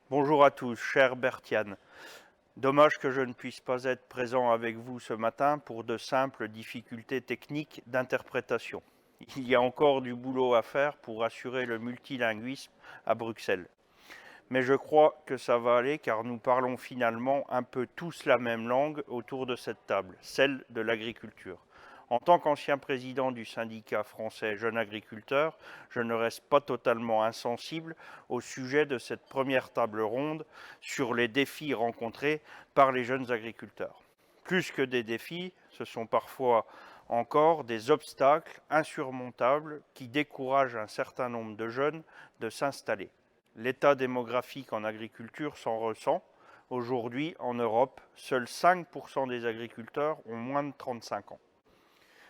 Bonjour à tous, cher Bertiane. Dommage que je ne puisse pas être présent avec vous ce matin pour de simples difficultés techniques d'interprétation. Il y a encore du boulot à faire pour assurer le multilinguisme à Bruxelles. Mais je crois que ça va aller car nous parlons finalement un peu tous la même langue autour de cette table, celle de l'agriculture. En tant qu'ancien président du syndicat français Jeunes Agriculteurs, je ne reste pas totalement insensible au sujet de cette première table ronde sur les défis rencontrés par les jeunes agriculteurs. Plus que des défis, ce sont parfois encore des obstacles insurmontables qui découragent un certain nombre de jeunes de s'installer. L'état démographique en agriculture s'en ressent. Aujourd'hui, en Europe, seuls 5% des agriculteurs ont moins de 35 ans.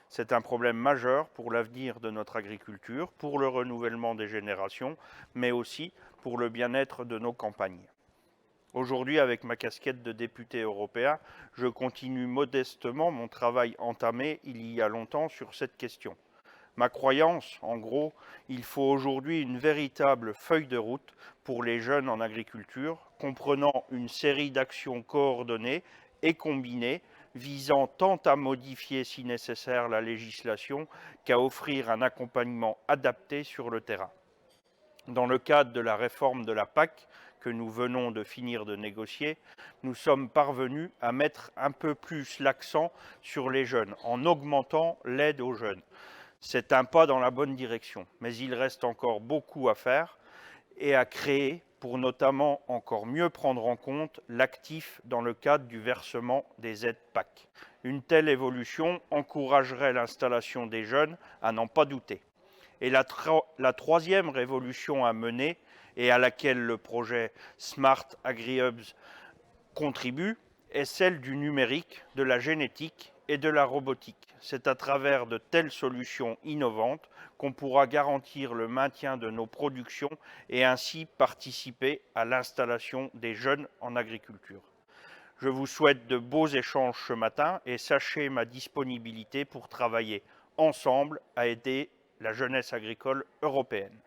C'est un problème majeur pour l'avenir de notre agriculture, pour le renouvellement des générations, mais aussi pour le bien-être de nos campagnes. Aujourd'hui, avec ma casquette de député européen, je continue modestement mon travail entamé il y a longtemps sur cette question. Ma croyance, en gros, il faut aujourd'hui une véritable feuille de route pour les jeunes en agriculture, comprenant une série d'actions coordonnées et combinées, visant tant à modifier si nécessaire la législation qu'à offrir un accompagnement adapté sur le terrain. Dans le cadre de la réforme de la PAC que nous venons de finir de négocier, nous sommes parvenus à mettre un peu plus l'accent sur les jeunes en augmentant l'aide aux jeunes. C'est un pas dans la bonne direction, mais il reste encore beaucoup à faire et à créer pour notamment encore mieux prendre en compte l'actif dans le cadre du versement des aides PAC. Une telle évolution encouragerait l'installation des jeunes, à n'en pas douter. Et la troisième révolution à mener et à laquelle le projet Smart AgriHubs contribue est celle du numérique, de la génétique et de la robotique. C'est à travers de telles solutions innovantes qu'on pourra garantir le maintien de nos productions et ainsi participer à l'installation des jeunes en agriculture. Je vous souhaite de beaux échanges ce matin et sachez ma disponibilité pour travailler ensemble à aider la jeunesse agricole européenne.